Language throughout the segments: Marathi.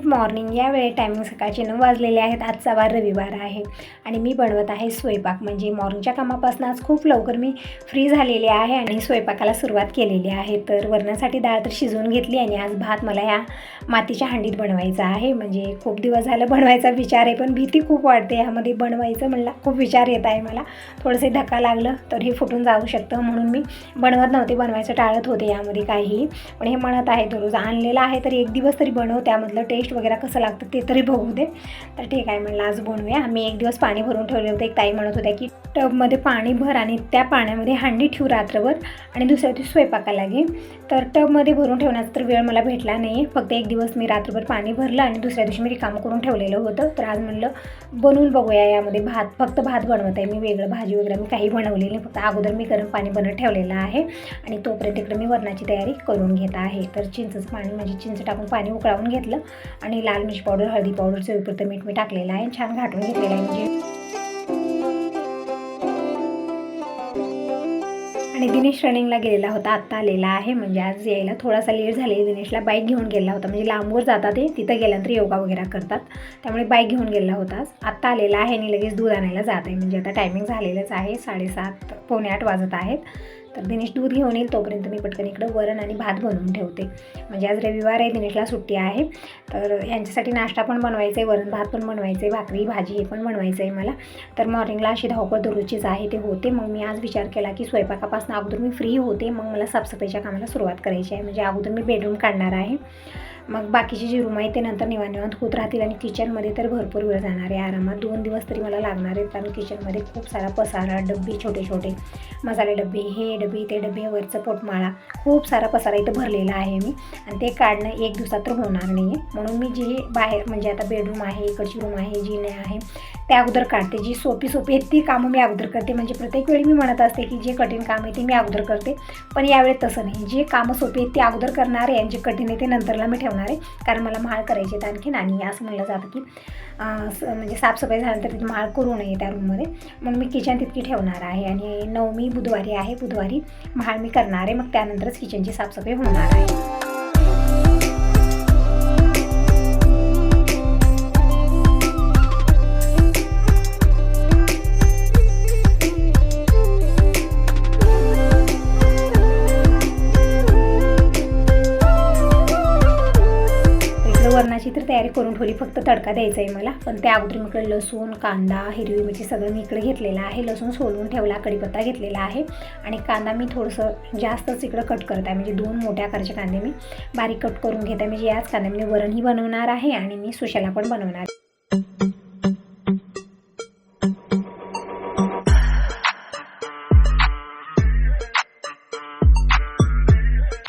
Good morning. या वेळे टायमिंग सकाळचे 9 वाजलेले आहेत. आजचा वार रविवार आहे आणि मी बनवत आहे स्वयंपाक. म्हणजे मॉर्निंगच्या कामापासून आज खूप लवकर मी फ्री झालेली आहे आणि स्वयंपाकाला सुरुवात केलेली आहे. तर वरणासाठी डाळ तर शिजवून घेतली आणि आज भात मला ह्या मातीच्या हांडीत बनवायचा आहे. म्हणजे खूप दिवस झालं बनवायचा विचार आहे, पण भीती खूप वाटते ह्यामध्ये बनवायचं म्हणलं. खूप विचार येत आहे मला. थोडंसं धक्का लागलं तर हे फुटून जाऊ शकतं, म्हणून मी बनवत नव्हते. बनवायचं टाळत होते यामध्ये काहीही. पण हे म्हणत आहे दररोज आणलेलं आहे तर एक दिवस तरी बनव, त्यामधलं टेस्ट वगैरे कसं लागतं ते तरी बघू दे. तर ठीक आहे म्हणलं आज बनवूया. मी एक दिवस पाणी भरून ठेवले होते. एक ताई म्हणत होत्या की टबमध्ये पाणी भर आणि त्या पाण्यामध्ये हांडी ठेव रात्रभर आणि दुसऱ्या दिवशी स्वयंपाकाला घे. तर टबमध्ये भरून ठेवण्याचा तर वेळ मला भेटला नाही. फक्त एक दिवस मी रात्रभर पाणी भरलं आणि दुसऱ्या दिवशी मी रिकामं करून ठेवलेलं होतं. तर आज म्हणलं बनवून बघूया. यामध्ये फक्त भात बनवत आहे मी, वेगळं भाजी वगैरे मी काही बनवलेली नाही. फक्त अगोदर मी गरम पाणी बनवत ठेवलेलं आहे आणि तोपर्यंत इकडे मी वरणाची तयारी करून घेत आहे. तर चिंचचं पाणी म्हणजे चिंच टाकून पाणी उकळावून घेतलं आणि लाल मिरची पावडर, हळदी पावडर, चवीपुरतं मीठ मी टाकलेलं आहे. छान घाटून घेतलेलं आहे म्हणजे. आणि दिनेश रनिंगला गेलेला होता, आत्ता आलेला आहे. म्हणजे आज यायला थोडासा लेट झालेला. दिनेशला बाईक घेऊन गेला होता. म्हणजे लांबवर जातात ते, तिथं गेल्यानंतर योगा वगैरे करतात, त्यामुळे बाईक घेऊन गेला होता. आत्ता आलेला आहे आणि लगेच दूध आणायला जात आहे. म्हणजे आता टायमिंग झालेलंच आहे, 7:30 पावणे 8 वाजत आहेत. तर दिनेश दूध घेऊन येईल तोपर्यंत मी पटकन इकडं वरण आणि भात बनवून ठेवते. म्हणजे आज रविवार आहे, दिनेशला सुट्टी आहे. तर यांच्यासाठी नाश्ता पण बनवायचं आहे, वरण भात पण बनवायचं आहे, भाकरी भाजी हे पण बनवायचं आहे मला. तर मॉर्निंगला अशी धावपळ दररोजचीच आहे ते होते. मग मी आज विचार केला की स्वयंपाकापासून अगोदर मी फ्री होते, मग मला साफसफाईच्या कामाला सुरुवात करायची आहे. म्हणजे अगोदर मी बेडरूम काढणार आहे, मग बाकीचे जे रूम आहे ते नंतर निवांत होत राहतील. आणि किचनमध्ये तर भरपूर वेळ जाणार आहे आरामात. 2 दिवस तरी मला लागणार आहेत, कारण किचनमध्ये खूप सारा पसारा, डब्बे, छोटे छोटे मसाले डबे, हे डबे ते डबे, वरचं पोटमाळा, खूप सारा पसारा इथं भरलेला आहे मी. आणि ते काढणं एक दिवसात तर होणार नाही आहे. म्हणून मी जी बाहेर म्हणजे आता बेडरूम आहे, इकडची रूम आहे, जी नाही आहे ते अगोदर काढते. जी सोपी आहेत ती कामं मी अगोदर करते. म्हणजे प्रत्येक वेळी मी म्हणत असते की जे कठीण काम आहे ते मी अगोदर करते, पण यावेळी तसं नाही. जे कामं सोपी आहेत ती अगोदर करणार आहे आणि जे कठीण आहे ते नंतरला मी ठेवणार आहे, कारण मला माळ करायची आहेत आणखीन. आणि असं म्हणलं जातं की म्हणजे साफसफाई झाल्यानंतर तिथे माळ करू नये त्या रूममध्ये, म्हणून मी किचन तितकी ठेवणार आहे. आणि 9 बुधवारी आहे, बुधवारी माळ मी करणार आहे, मग त्यानंतरच किचनची साफसफाई होणार आहे. वरणाची तर तयारी करून ठेवली, फक्त तडका द्यायचा आहे मला. पण त्या अगोदर मी इकडे लसूण, कांदा, हिरवी मिरची सगळं मी इकडे घेतलेलं आहे. लसूण सोलून ठेवला, कढीपत्ता घेतलेला आहे आणि कांदा मी थोडंसं जास्तच इकडं कट करत आहे. म्हणजे 2 मोठ्या आकाराचे कांदे मी बारीक कट करून घेत आहे. म्हणजे याच कांद्याने मी वरणही बनवणार आहे आणि मी सुशाला पण बनवणार आहे.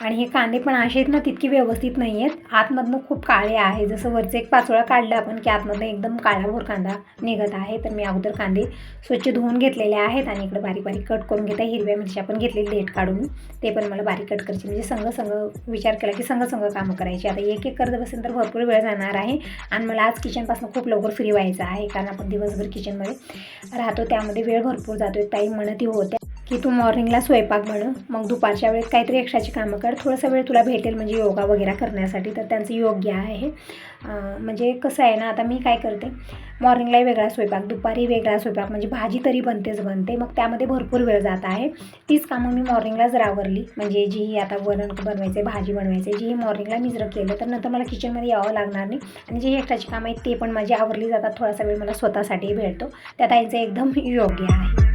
आणि हे कांदे पण असे आहेत ना, तितकी व्यवस्थित नाही आहेत. आतमधनं खूप काळे आहे. जसं वरचं एक पाचोळा काढला आपण की आतमधनं एकदम काळाभोर कांदा निघत आहे. तर मी अगोदर कांदे स्वच्छ धुवून घेतलेले आहेत आणि इकडे बारीक बारीक कट करून घेत आहे. हिरव्या मिरच्या पण घेतलेली देठ काढून, ते पण मला बारीक कट करायचे. म्हणजे संघ विचार केला की संघ कामं करायची. आता एक करत बसेल तर भरपूर वेळ जाणार आहे आणि मला आज किचनपासून खूप लवकर फ्री व्हायचं आहे, कारण आपण दिवसभर किचनमध्ये राहतो, त्यामध्ये वेळ भरपूर जातो. एक टाईम म्हणतही होत्या की तू मॉर्निंगला स्वयंपाक बनव, मग दुपारच्या वेळेत काहीतरी एक्स्ट्राची कामं कर, थोडासा वेळ तुला भेटेल म्हणजे योगा वगैरे करण्यासाठी. तर त्यांचं योग्य आहे. म्हणजे कसं आहे ना, आता मी काय करते, मॉर्निंगलाही वेगळा स्वयंपाक, दुपारी वेगळा स्वयंपाक, म्हणजे भाजी तरी बनते, मग त्यामध्ये भरपूर वेळ जात आहे. तीच कामं मी मॉर्निंगला जर आवरली, म्हणजे जी आता वरण बनवायचे, भाजी बनवायचे, जी मॉर्निंगला मी जर केलं तर नंतर मला किचनमध्ये यावं लागणार नाही. आणि जी एक्स्ट्राची कामं आहेत ते पण माझी आवरली जातात. थोडासा वेळ मला स्वतःसाठी भेटतो. त्या ताईंचं एकदम योग्य आहे.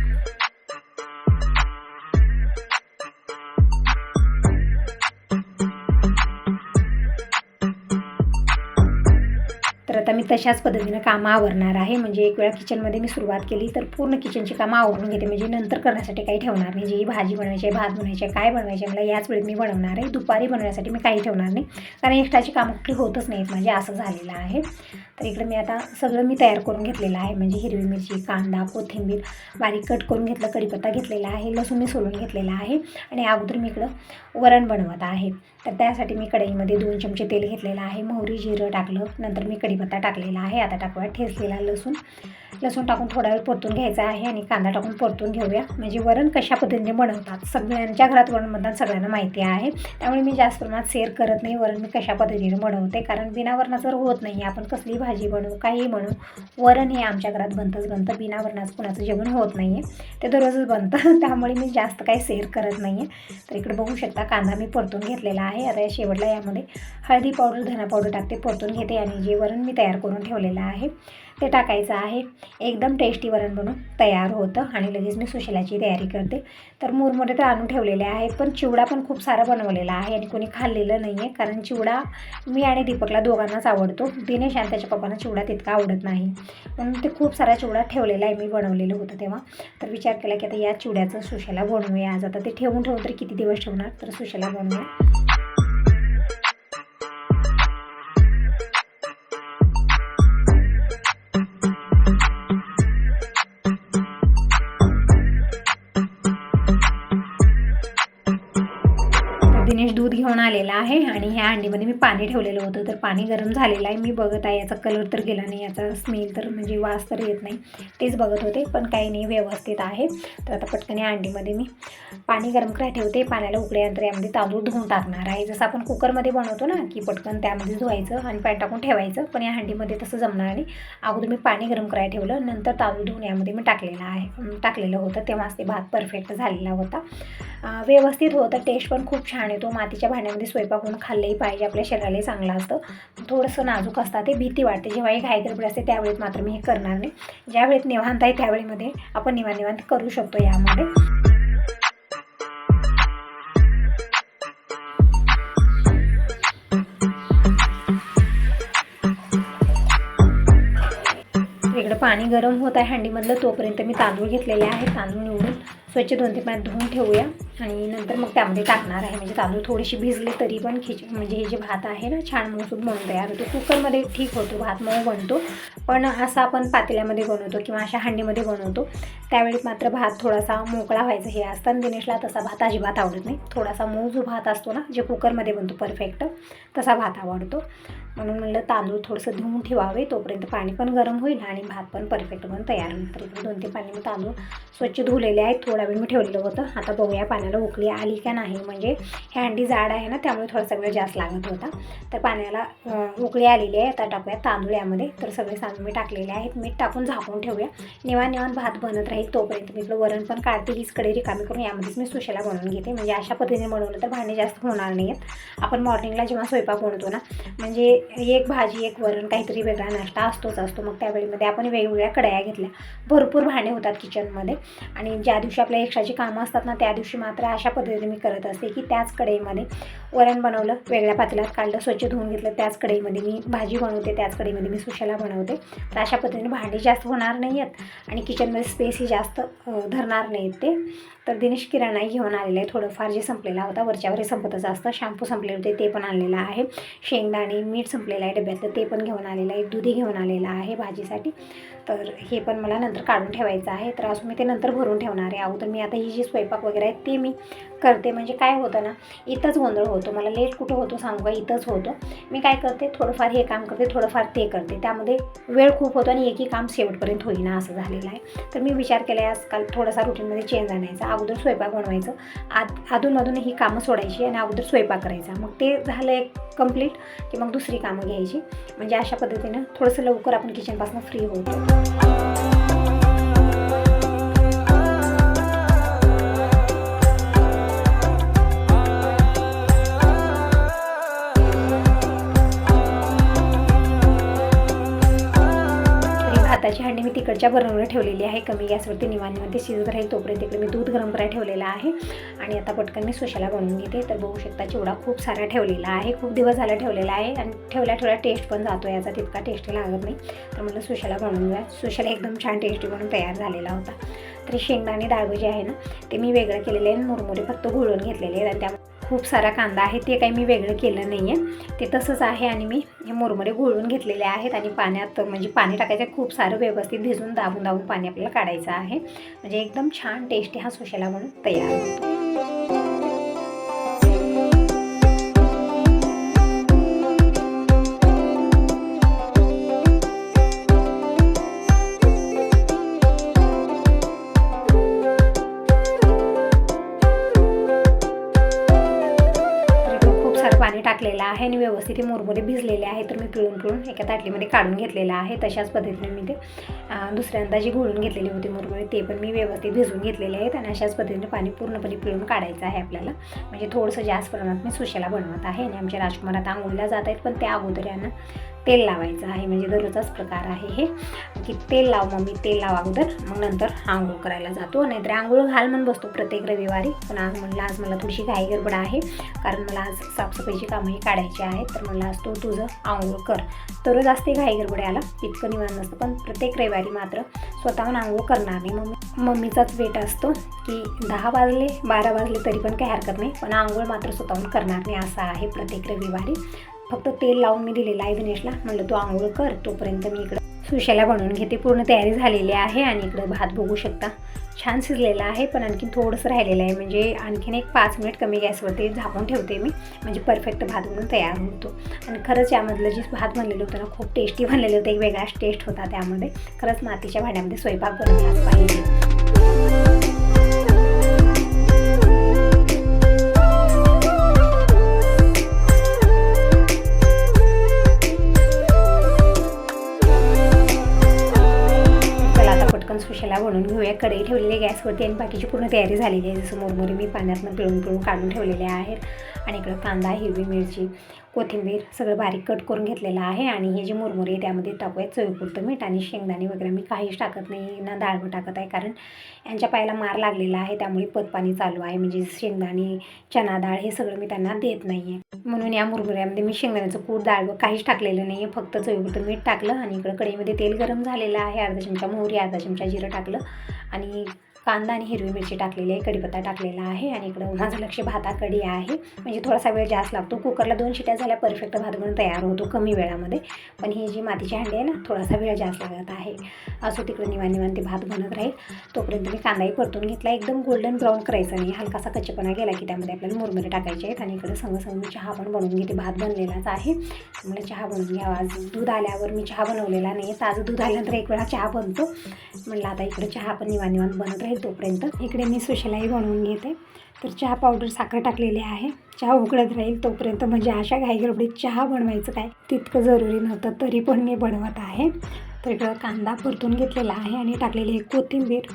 तर आता मी तशाच पद्धतीनं कामं आवरणार आहे. म्हणजे एक वेळा किचनमध्ये मी सुरुवात केली तर पूर्ण किचनची कामं आवरून घेते. म्हणजे नंतर करण्यासाठी काही ठेवणार नाही. जी भाजी बनवायची आहे, भात बनवायचे आहे, काय बनवायचे आहे, मला याच वेळेत मी बनवणार आहे. दुपारी बनवण्यासाठी मी काही ठेवणार नाही, कारण एक्स्ट्राची कामं कुठली होतच नाहीत म्हणजे असं झालेलं आहे. तर इकडे मी आता सगळं मी तयार करून घेतलेलं आहे, म्हणजे हिरवी मिरची, कांदा, कोथिंबीर बारीक कट करून घेतलं, कढीपत्ता घेतलेला आहे, लसूण मी सोलून घेतलेला आहे आणि अगोदर मी इकडं वरण बनवत आहे. तर त्यासाठी मी कढईमध्ये 2 चमचे तेल घेतलेलं आहे, मोहरी जिरं टाकलं, नंतर मी कढीपत्ता टाकलेला आहे. आता टाकूया ठेचलेला लसूण टाकून थोडा वेळ परतून घ्यायचा आहे आणि कांदा टाकून परतून घेऊया. म्हणजे वरण कशा पद्धतीने बनवतात सगळ्यांच्या घरात वरण बनतात, सगळ्यांना माहिती आहे, त्यामुळे मी जास्त प्रमाणात शेअर करत नाही वरण मी कशा पद्धतीने बनवते, कारण बिना वरणाचं होत नाही. आपण कसलीही भाजी बनवू, काहीही बनवू, वरण हे आमच्या घरात बनतं. बिना वरणाचं कुणाचं जेवण होत नाही आहे, ते दररोजच बनतं, त्यामुळे मी जास्त काही शेअर करत नाही आहे. तर इकडे बघू शकता कांदा मी परतून घेतलेला आहे. आता या शेवटला यामध्ये हळदी पावडर, धना पावडर टाकते, परतून घेते आणि जे वरण मी तयार करून ठेवलेलं आहे ते टाकायचं आहे. एकदम टेस्टी वरण बनून तयार होतं आणि लगेच मी सुशेलाची तयारी करते. तर मुरमुरे तर आणून ठेवलेले आहेत, पण चिवडा पण खूप सारा बनवलेला आहे आणि कोणी खाल्लेलं नाही आहे, कारण चिवडा मी आणि दीपकला दोघांनाच आवडतो. दिनेश आणि त्याच्या पप्पांना चिवडा तितका आवडत नाही, म्हणून ते खूप सारा चिवडा ठेवलेला आहे, मी बनवलेलं होतं तेव्हा. तर विचार केला की आता या चिवड्याचं सुशेला बनवूया आज. आता ते ठेवून तरी किती दिवस ठेवणार, तर सुशेला बनवूया. दिनेश दूध घेऊन आलेला आहे आणि ह्या हंडीमध्ये मी पाणी ठेवलेलं होतं. तर पाणी गरम झालेलं आहे, मी बघत आहे, याचा कलर तर गेला नाही, याचा स्मेल तर म्हणजे वास तर येत नाही, तेच बघत होते, पण काही नाही, व्यवस्थित आहे. तर आता पटकन या हंडीमध्ये मी पाणी गरम करायला ठेवते. पाण्याला उकळल्यानंतर यामध्ये तांदूळ धुवून टाकणार आहे. जसं आपण कुकरमध्ये बनवतो ना, की पटकन त्यामध्ये धुवायचं आणि पाणी टाकून ठेवायचं, पण या हंडीमध्ये तसं जमणार नाही. अगोदर मी पाणी गरम करायला ठेवलं, नंतर तांदूळ धुवून यामध्ये मी टाकलेलं होतं, तेव्हाच ते भात परफेक्ट झालेला होता, व्यवस्थित होतं. टेस्ट पण खूप छान येतो. मातीच्या भांड्यामध्ये स्वयंपाक करून खाल्लंही पाहिजे, आपल्या शरीरालाही चांगलं असतं. थोडंसं नाजूक असतं, ते भीती वाटते जेव्हा ही घाई गडबड असते त्यावेळेत मात्र मी हे करणार नाही. ज्यावेळेत निवांत आहे त्यावेळेमध्ये आपण निवांत करू शकतो यामध्ये. इकडं पाणी गरम होत आहे हंडीमधलं, तोपर्यंत मी तांदूळ घेतलेले आहे. तांदूळ निवडून स्वच्छ 2 ते 5 धुवून ठेवूया आणि नंतर मग त्यामध्ये टाकणार आहे. म्हणजे तांदूळ थोडीशी भिजले तरी पण म्हणजे हे जे भात आहे ना, छान मऊसूत बनून तयार होतो. कुकरमध्ये ठीक होतो, भात मऊ बनतो, पण असं आपण पातेल्यामध्ये बनवतो किंवा अशा हंडीमध्ये बनवतो त्यावेळी मात्र भात थोडासा मोकळा व्हायचं हे असतं. आणि दिनेशला तसा भात अजिबात आवडत नाही, थोडासा मऊ जो भात असतो ना, जे कुकरमध्ये बनतो परफेक्ट, तसा भात आवडतो. म्हणून म्हणलं तांदूळ थोडंसं धुवून ठेवावे, तोपर्यंत पाणी पण गरम होईल आणि भात पण परफेक्ट बनून तयार होईल. तर इकडे 2 ते 5 मी तांदूळ स्वच्छ धुवलेले आहेत, थोडा वेळ मी ठेवलेलं होतं. आता बघूया पाण्याला उकळी आली का नाही, म्हणजे ही हंडी जाड आहे ना, त्यामुळे थोडासा वेळ जास्त लागत होता. तर पाण्याला उकळी आलेली आहे. आता टाकूया तांदूळ यामध्ये. तर सगळे तांदूळ मी टाकलेले आहेत, मीठ टाकून झाकून ठेवूया. निवांत भात बनत राहील, तोपर्यंत मी इकडं वरण पण काढते. हीच कढई रिकामी करून यामध्येच मी सुशेला बनवून घेते. म्हणजे अशा पद्धतीने बनवलं तर भांडे जास्त होणार नाही आहेत. आपण मॉर्निंगला जेव्हा स्वयंपाक बनवतो ना, म्हणजे एक भाजी, एक वरण, काहीतरी वेगळा नाश्ता असतो. मग त्यावेळीमध्ये आपण वेगवेगळ्या कढया घेतल्या, भरपूर भांडे होतात किचनमध्ये. आणि ज्या दिवशी आपल्या एक्स्ट्राची कामं असतात ना, त्या दिवशी मात्र अशा पद्धतीने मी करत असते की त्याच कढईमध्ये वरण बनवलं, वेगळ्या पातेल्यात काढलं, स्वच्छ धुवून घेतलं, त्याच कढईमध्ये मी भाजी बनवते, त्याच कढईमध्ये मी सुशेला बनवते. तर अशा पद्धतीने भांडी जास्त होणार नाही आहेत आणि किचनमध्ये स्पेसही जास्त धरणार नाहीत ते. तर दिनेश किराणाही घेऊन आलेला आहे, थोडंफार जे संपलेला होता, वरच्यावर हे संपतच असतं. शॅम्पू संपले होते ते पण आणलेलं आहे, शेंगदाणे, मीठ संपलेलं आहे डब्यातलं, ते पण घेऊन आलेलं आहे, दुधी घेऊन आलेलं आहे भाजीसाठी. तर हे पण मला नंतर काढून ठेवायचं आहे, तर असं मी ते नंतर भरून ठेवणार आहे. अगोदर मी आता ही जी स्वयंपाक वगैरे आहे ते मी करते. म्हणजे काय होतं ना, इथंच गोंधळ होतो, मला लेट कुठं होतो सांगू का, इथंच होतो. मी काय करते, थोडंफार हे काम करते, थोडंफार ते करते, त्यामध्ये वेळ खूप होतो आणि एकही काम शेवटपर्यंत होईना असं झालेलं आहे. तर मी विचार केला आहे आजकाल थोडासा रुटीनमध्ये चेंज आणायचा. अगोदर स्वयंपाक बनवायचं, अधूनमधून ही कामं सोडायची आणि अगोदर स्वयंपाक करायचा, मग ते झालं एक कंप्लीट की मग दुसरी कामं घ्यायची. म्हणजे अशा पद्धतीनं थोडंसं लवकर आपण किचनपासून फ्री होतो. भाताची हंडी मी तिकडच्या बर्नरवर ठेवलेली आहे, कमी गॅसवरती निवांत ते शिजत राहील, तोपर्यंत इकडे मी दूध गरम करायला ठेवलेला आहे. आणि आता पटकन मी सुशेला बनवून घेते. तर बघू शकता चिवडा खूप सारा ठेवलेला आहे, खूप दिवस झाला ठेवलेला आहे आणि ठेवल्या टेस्ट पण जातो, याचा तितका टेस्टी लागत नाही. तर मला सुशेला बनवून घ्या. सुशेला एकदम छान टेस्टी बनून तयार झालेला होता. तर शेंगदाणे डाळगं जे आहे ना, ते मी वेगळं केलेले आहे, मुरमुरे फक्त घोळून घेतलेले आहेत आणि खूप सारा कांदा आहे, ते काही मी वेगळं केलं नाही आहे, ते तसंच आहे. आणि मी हे मुरमुरे घोळून घेतलेले आहेत आणि पाण्यात म्हणजे पाणी टाकायचं खूप सारं, व्यवस्थित भिजून दाबून दाबून पाणी आपल्याला काढायचं आहे. म्हणजे एकदम छान टेस्टी हा सुशेला बनून तयार होतो. पाणी टाकलेलं आहे आणि व्यवस्थित हे मुरमुरे भिजलेले आहे, तर मी पिळून एका ताटलीमध्ये काढून घेतलेलं आहे. तशाच पद्धतीने मी ते दुसऱ्यांदा जी घोळून घेतलेली होती मुरमुरे, ते पण मी व्यवस्थित भिजवून घेतलेले आहेत. आणि अशाच पद्धतीने पाणी पूर्णपणे पिळून काढायचं आहे आपल्याला. म्हणजे थोडंसं जास्त प्रमाणात मी सुशेला बनवत आहे. आणि आमच्या राजकुमार आता आंघोळीला जात आहेत, पण त्या अगोदर यांना तेल लावायचं आहे. म्हणजे दररोजचाच प्रकार आहे हे, की तेल लाव मम्मी, तेल लाव अगोदर, मग नंतर आंघोळ करायला जातो. नाहीतर आंघोळ घाल म्हणून बसतो प्रत्येक रविवारी. पण आज म्हणलं आज मला थोडीशी घाई गडबड आहे, कारण मला आज साफसफाईची कामंही काढायची आहेत. तर म्हणलं आज तू तुझं आंघोळ कर. दररोज असते घाई गडबड याला, इतकं निवांत नसतं, पण प्रत्येक रविवारी मात्र स्वतःहून आंघोळ करणार नाही. मम्मीचाच वेट असतो की 10 वाजले 12 वाजले तरी पण काही हरकत नाही, पण आंघोळ मात्र स्वतःहून करणार नाही, असं आहे प्रत्येक रविवारी. फक्त तेल लावून मी दिलेलं आहे दिनेशला, म्हणलं तू आंघोळ कर, तोपर्यंत मी इकडं सुशेला बनवून घेते. पूर्ण तयारी झालेली आहे. आणि इकडं भात बघू शकता छान शिजलेला आहे, पण आणखीन थोडंसं राहिलेलं आहे. म्हणजे आणखीन एक 5 मिनिट कमी गॅसवरती झाकून ठेवते मी, म्हणजे परफेक्ट भात बनून तयार होतो. आणि खरंच यामधलं जे भात बनलेलं होतं ना, खूप टेस्टी बनलेलं होतं, एक वेगळाच टेस्ट होता त्यामध्ये. खरंच मातीच्या भांड्यामध्ये स्वयंपाक बनवलाच पाहिजे. सुशेला बनवून घेऊया. कढई ठेवलेली गॅसवरती आणि बाकीची पूर्ण तयारी झालेली आहे. जसं मुरमुरे मी पाण्यातनं पिळून काढून ठेवलेले आहेत. आणि इकडं कांदा, हिरवी मिरची, कोथिंबीर सगळं बारीक कट करून घेतलेलं आहे. आणि हे जे मुरमुरे आहे त्यामध्ये टाकूयात चवीपुरतं मीठ. आणि शेंगदाणे वगैरे मी काहीच टाकत नाही ना, डाळबं टाकत आहे, कारण यांच्या पायाला मार लागलेला आहे, त्यामुळे पतपाणी चालू आहे. म्हणजे शेंगदाणे, चना डाळ हे सगळं मी त्यांना देत नाही आहे, म्हणून या मुरमुऱ्यामध्ये मी शेंगदाण्याचं कूट, डाळबं काहीच टाकलेलं नाही आहे, फक्त चवीपुरतं मीठ टाकलं. आणि इकडं कढईमध्ये तेल गरम झालेलं आहे. अर्धा चमचा मोहरी, अर्धा चमचा जिरं टाकलं. आणि कांदा आणि हिरवी मिरची टाकलेली आहे, कढीपत्ता टाकलेला आहे. आणि इकडं माझं लक्ष भाताकडे आहे, म्हणजे थोडासा वेळ जास्त लागतो. कुकरला 2 शिट्या झाल्या परफेक्ट भात बनून तयार होतो कमी वेळामध्ये. पण ही जी मातीची हांडी आहे ना, थोडासा वेळ जास्त लागत आहे. असो तिकडं निवांत ते भात बनत राहील. तोपर्यंत मी कांदाही परतून घेतला. एकदम गोल्डन ब्राऊन करायचा नाही, हलकासा कच्चेपणा गेला की त्यामध्ये आपल्याला मुरमुरे टाकायचे आहेत. आणि इकडं संग मी चहा पण बनवून घेते, भात बनलेलाच आहे, मला चहा बनवून घ्यावा. आज दूध आल्यावर मी चहा बनवलेला नाही, ताजं दूध आल्यानंतर एक वेळा चहा बनतो. म्हणलं आता इकडं चहा पण निवांत बनत राहील. तोपर्यंत इकडे मी सुशेलाही बनवून घेते. तर चहा पावडर, साखर टाकलेली आहे. चहा उकळत राहील तोपर्यंत, म्हणजे अशा घाईगडबडीत चहा बनवायचं काय तितकं जरुरी नव्हतं, तरी पण मी बनवत आहे. तर इकडं कांदा परतून घेतलेला आहे आणि टाकलेली कोथिंबीर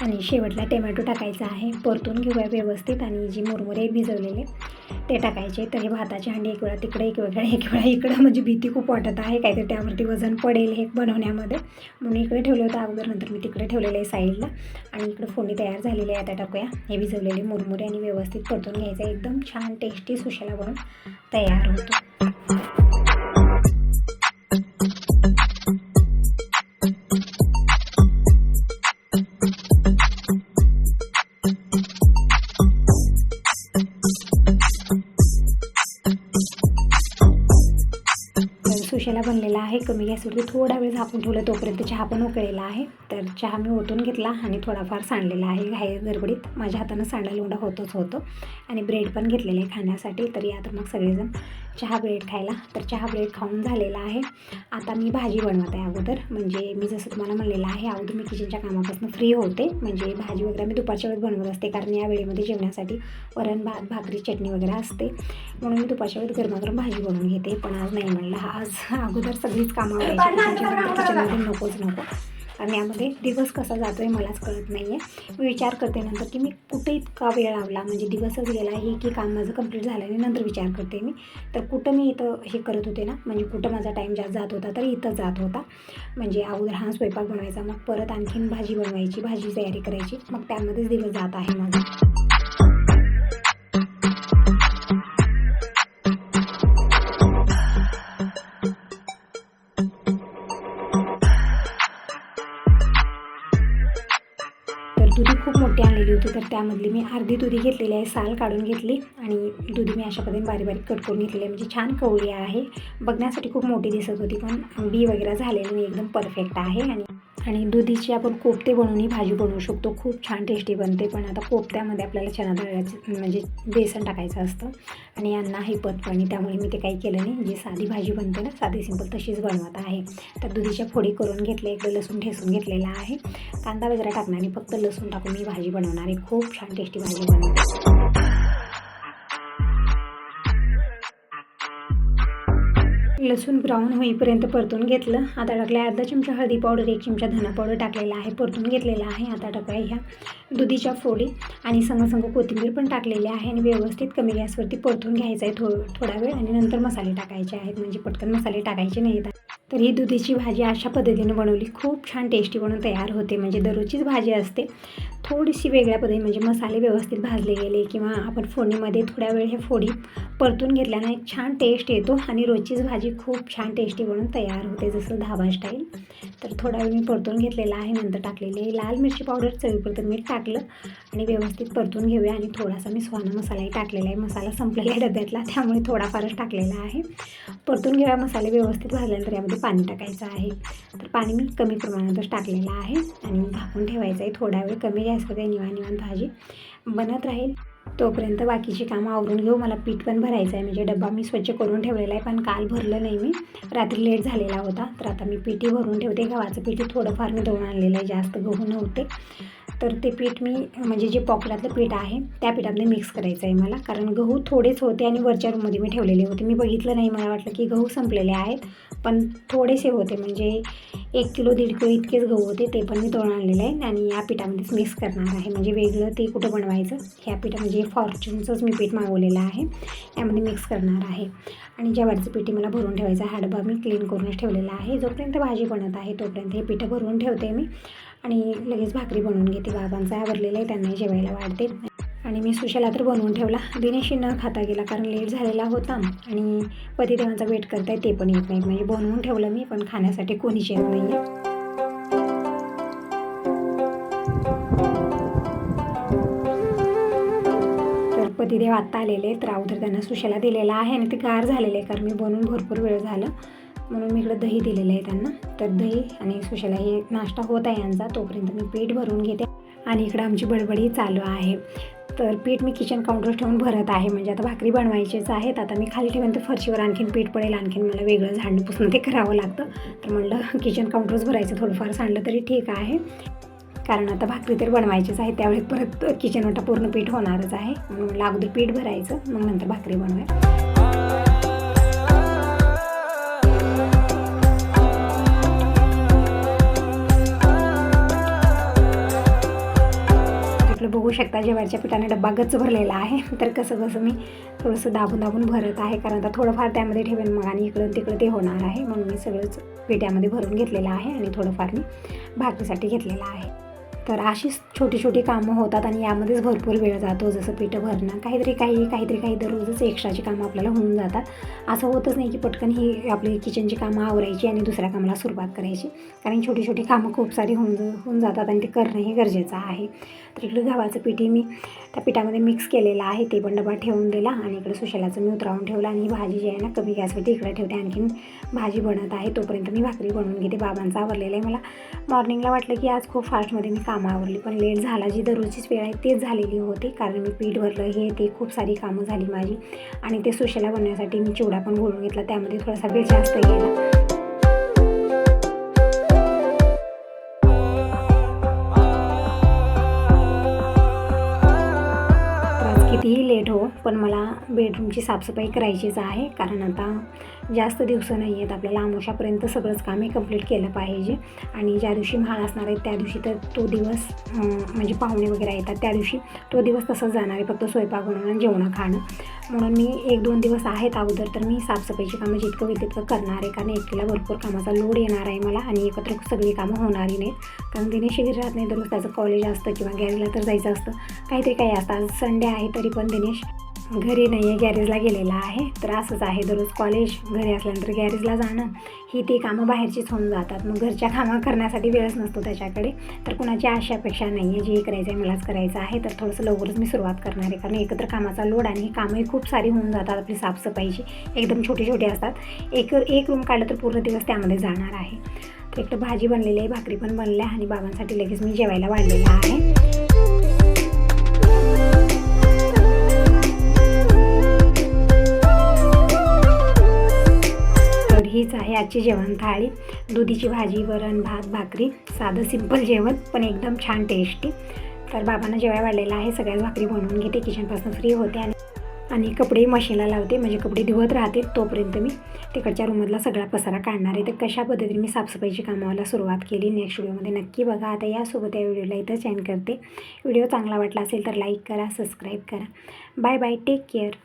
आणि शेवटला टोमॅटो टाकायचा आहे. परतून घेऊया व्यवस्थित. आणि जी मुरमुरे भिजवलेले ते टाकायचे. तर हे भाताची हांडी एक वेळा तिकडे, एक वेळा इकडं, म्हणजे भीती खूप वाटत आहे काहीतरी त्यावरती वजन पडेल हे बनवण्यामध्ये, म्हणून इकडे ठेवलं होतं अगोदर, नंतर मी तिकडे ठेवलेलं आहे साईडला. आणि इकडं फोडणी तयार झालेली आहे, आता टाकूया हे भिजवलेले मुरमुरे आणि व्यवस्थित परतून घ्यायचं. एकदम छान टेस्टी सुशेला बनून तयार होतो. सुशेला बनलेला आहे. कमी गॅसवरती थोडा वेळ झाकून ठेवलं, तोपर्यंत चहा पण उकळलेला आहे. तर चहा मी ओतून घेतला आणि थोडाफार सांडलेला आहे घाई गडबडीत, माझ्या हातानं सांडा लोंढा होतो. आणि ब्रेड पण घेतलेले आहे खाण्यासाठी. तर या तर मग सगळेजण चहा ब्रेड खायला. तर चहा ब्रेड खाऊन झालेला आहे. आता मी भाजी बनवत आहे अगोदर, म्हणजे मी जसं तुम्हाला म्हणलेलं आहे अगोदर मी किचनच्या कामापासून फ्री होते, म्हणजे भाजी वगैरे मी दुपारच्या वेळेस बनवत असते, कारण या वेळेमध्ये जेवणासाठी वरण, भात, भाकरी, चटणी वगैरे असते, म्हणून मी दुपारच्या वेळेस गरमागरम भाजी बनवून घेते. पण आज नाही, म्हणलं आज अगोदर सगळीच कामं किचनमध्ये नको. आणि यामध्ये दिवस कसा जातो आहे मलाच कळत नाही आहे. मी विचार करते नंतर की मी कुठे इतका वेळ लावला, म्हणजे दिवसच गेला आहे की काम माझं कंप्लीट झालं आणि नंतर विचार करते मी, तर कुठं मी इथं हे करत होते ना, म्हणजे कुठं माझा टाईम जास्त जात होता, तर इथं जात होता. म्हणजे अगोदर हा स्वयंपाक बनवायचा, मग परत आणखीन भाजी बनवायची, भाजी तयारी करायची, मग त्यामध्येच दिवस जात आहे माझा. दुधी खूप मोठी आणलेली होती, तर त्यामधली मी अर्धी दुधी घेतलेली आहे, साल काढून घेतली आणि दुधी मी अशा पद्धतीने बारीक बारीक कट करून घेतलेली आहे. म्हणजे छान कवळी आहे, बघण्यासाठी खूप मोठी दिसत होती, पण बी वगैरे झालेली नाही, एकदम परफेक्ट आहे. आणि दुधीची आपण कोफ्ते बनवून भाजी बनवू शकतो, खूप छान टेस्टी बनते. पण आता कोफ्त्यामध्ये आपल्याला चना डाळाचं म्हणजे बेसन टाकायचं असतं आणि यांना हे पतपणी, त्यामुळे मी ते काही केलं नाही. जी साधी भाजी बनते ना, साधी सिंपल, तशीच बनवत आहे. तर दुधीच्या फोडी करून घेतल्या, इकडे लसूण ठेचून घेतलेला आहे, कांदा वगैरे टाकणार नाही, फक्त लसूण टाकून मी भाजी बनवणार आहे. खूप छान टेस्टी भाजी बनवते. लसूण ब्राऊन होईपर्यंत परतून घेतलं. आता टाकलं अर्धा चमचा हळदी पावडर, 1 चमचा धना पावडर टाकलेला आहे, परतून घेतलेला आहे. आता टाकूया ह्या दुधीच्या फोडी आणि संग कोथिंबीर पण टाकलेली आहे आणि व्यवस्थित कमी गॅसवरती परतून घ्यायचं आहे थोडा वेळ आणि नंतर मसाले टाकायचे आहेत, म्हणजे पटकन मसाले टाकायचे नाहीत. तर ही दुधीची भाजी अशा पद्धतीने बनवली, खूप छान टेस्टी बनवून तयार होते. म्हणजे दररोजचीच भाजी असते, थोडीशी वेगळ्या पद्धतीने, म्हणजे मसाले व्यवस्थित भाजले गेले किंवा आपण फोडणीमध्ये थोड्या वेळ हे फोडी परतून घेतल्याने एक छान टेस्ट येतो आणि रोजचीच भाजी खूप छान टेस्टी बनवून तयार होते, जसं धाबा स्टाईल. तर थोडा वेळ मी परतून घेतलेला आहे. नंतर टाकलेली लाल मिरची पावडर, चवीपुरतं मीठ टाकलं आणि व्यवस्थित परतून घेऊया. आणि थोडासा मी सुहाना मसालाही टाकलेला आहे, मसाला संपलेला आहे डब्यातला, त्यामुळे थोडाफारच टाकलेला आहे. परतून घेऊया. मसाले व्यवस्थित भाजल्यानंतर यामध्ये पाणी टाकायचं आहे. तर पाणी मी कमी प्रमाणातच टाकलेलं आहे आणि झाकून ठेवायचं आहे थोडा वेळ. कमी गॅसवर निवांत भाजी बनत राहील. तोपर्यंत बाकीची कामं आवरून घेऊ. मला पीठ पण भरायचं आहे, म्हणजे डबा मी स्वच्छ करून ठेवलेला आहे, पण काल भरलं नाही मी, रात्री लेट झालेला होता. तर आता मी पीठही भरून ठेवते. गव्हाचं पीठ थोडंफार मी दळून आणलेलं आहे, जास्त गहू नव्हते. तर ते पीठ मी म्हणजे जे पॉकेटातलं पीठ आहे त्या पिठामध्ये मिक्स करायचं आहे मला, कारण गहू थोडेच होते आणि वरच्या रूममध्ये मी ठेवलेले होते. मी बघितलं नाही, मला वाटलं की गहू संपलेले आहेत, पण थोडेसे होते, म्हणजे 1 किलो 1.5 किलो इतकेच गहू होते. ते पण मी दळून आणलेलं आहे आणि या पिठामध्येच मिक्स करणार आहे. म्हणजे वेगळं ते कुठं बनवायचं, ह्या पिठा म्हणजे फॉर्च्यूनचंच मी पीठ मागवलेलं आहे, यामध्ये मिक्स करणार आहे. आणि ज्वारीचं पीठ मला भरून ठेवायचं आहे. हा डबा मी क्लीन करूनच ठेवलेला आहे. जोपर्यंत भाजी बनत आहे तोपर्यंत हे पिठं भरून ठेवते मी आणि लगेच भाकरी बनवून घेते. बाबांचा आवरलेला आहे, त्यांनाही जेवायला वाढते. आणि मी सुशाला तर बनवून ठेवला. दिनेशही न खाता गेला, कारण लेट झालेला होता आणि पतिदेवांचा वेट करताय, ते पण येत नाही. म्हणजे बनवून ठेवलं मी, पण खाण्यासाठी कोणीच येत नाही आहे. तर पतिदेव आत्ता आलेले, तर अगोदर त्यांना सुशाला दिलेला आहे आणि ते गार झालेले आहे, कारण मी बनवून भरपूर वेळ झालं, म्हणून मी इकडं दही दिलेलं आहे त्यांना. तर दही आणि सुशाला हे नाश्ता होत आहे यांचा, तोपर्यंत मी पीठ भरून घेते. आणि इकडं आमची बडबडी चालू आहे. तर पीठ मी किचन काउंटर ठेवून भरत आहे, म्हणजे आता भाकरी बनवायचीच आहेत. आता मी खाली ठेवून तर फरशीवर आणखीन पीठ पडेल, आणखीन मला वेगळं झाडणं पुसणं ते करावं लागतं. तर म्हणलं किचन काउंटरच भरायचं, थोडंफार सांडलं तरी ठीक आहे, कारण आता भाकरी तर बनवायचीच आहे, त्यावेळेस परत किचन वाटा पूर्ण पीठ होणारच आहे. म्हणून अगोदर पीठ भरायचं, मग नंतर भाकरी बनवायचं. बघू शकता ज्वारीच्या पिठाने डब्बा गच्च भरलेला आहे. तर कसं मी थोडंसं दाबून भरत आहे, कारण आता थोडंफार त्यामध्ये ठेवेन मग आणि इकडं तिकडं ते होणार आहे, म्हणून मी सगळंच पिठामध्ये भरून घेतलेलं आहे आणि थोडंफार मी भाकरीसाठी घेतलेलं आहे. तर अशीच छोटी कामं होतात आणि यामध्येच भरपूर वेळ जातो, जसं पिठं भरणं, काहीतरी दररोजच एक्स्ट्राची कामं आपल्याला होऊन जातात. असं होतच नाही की पटकन ही आपली किचनची कामं आवरायची आणि दुसऱ्या कामाला सुरुवात करायची, कारण छोटी कामं खूप सारी होऊन जातात आणि ते करणंही गरजेचं आहे. तर इकडे गव्हाचं पीठही मी त्या पिठामध्ये मिक्स केलेलं आहे, ते पण डबा ठेवून दिला आणि इकडे सुशालाचं मी उतरावून ठेवलं. आणि ही भाजी जी आहे ना, कमी गॅसवरती इकडे ठेवते, आणखीन भाजी बनत आहे, तोपर्यंत मी भाकरी बनवून घेते. बाबांचं आवरलेलं आहे. मला मॉर्निंगला वाटलं की आज खूप फास्टमध्ये मी कामं आवरली, पण लेट झाला. जी दररोजचीच वेळ आहे तेच झालेली होती, कारण मी पीठ भरलं, हे ते खूप सारी कामं झाली माझी. आणि ते सुशाला बनवण्यासाठी मी चिवडा पण घोळून घेतला, त्यामध्ये थोडासा वेळ जास्त गेला. कितीही लेट हो, पण मला बेडरूमची साफसफाई करायचीच आहे, कारण आता जास्त दिवस नाही आहेत आपल्याला. आमोशापर्यंत सगळंच काम हे कंप्लीट केलं पाहिजे. आणि ज्या दिवशी म्हाळ असणार आहे त्या दिवशी तर तो दिवस म्हणजे पाहुणे वगैरे येतात त्या दिवशी तो दिवस तसंच जाणार आहे, फक्त स्वयंपाक बनवणं, जेवणं खाणं. म्हणून मी 1-2 दिवस आहेत अगोदर तर मी साफसफाईची कामं जितकं होईल तितकं करणार आहे, कारण एकटीला भरपूर कामाचा लोड येणार आहे मला आणि एकत्र सगळी कामं होणारी नाहीत. कारण दिनेश घरी राहत नाही, दररोज त्याचं कॉलेज असतं किंवा गॅरेजला तर जायचं असतं, काहीतरी काही असतं. आज संडे आहे तरी पण दिनेश घरी नाही आहे, गॅरेजला गेलेला आहे. तर असंच आहे, दररोज कॉलेज, घरी असल्यानंतर गॅरेजला जाणं, ही ती कामं बाहेरचीच होऊन जातात. मग घरच्या कामं करण्यासाठी वेळच नसतो त्याच्याकडे. तर कुणाची आशा अपेक्षा नाही आहे, जे करायचं आहे मलाच करायचं आहे. तर थोडंसं लवकरच मी सुरुवात करणार आहे, कारण एकत्र कामाचा लोड आणि ही कामंही खूप सारी होऊन जातात. आपली साफसफाईची एकदम छोटी छोटी असतात. एक रूम काढलं तर पूर्ण दिवस त्यामध्ये जाणार आहे. तर एक तर भाजी बनलेली आहे, भाकरी पण बनल्या आणि बाबांसाठी लगेच मी जेवायला वाढलेलं आहे. हीच आहे आजची जेवण थाळी. दुधीची भाजी, वरण, भात, भाकरी, साधं सिंपल जेवण पण एकदम छान टेस्टी. तर बाबांना जेवायला वाढलेलं आहे. सगळ्याच भाकरी बनवून घेते, किचनपासून फ्री होते आणि कपडे मशीनला लावते, म्हणजे कपडे धुवत राहतील. तोपर्यंत मी तिकडच्या रूममधला सगळा पसारा काढणार आहे. तर कशा पद्धतीने मी साफसफाईची कामाला सुरुवात केली नेक्स्ट व्हिडिओमध्ये नक्की बघा. आता यासोबत या व्हिडिओला इथंच एंड करते. व्हिडिओ चांगला वाटला असेल तर लाईक करा, सबस्क्राईब करा. Bye bye, take care.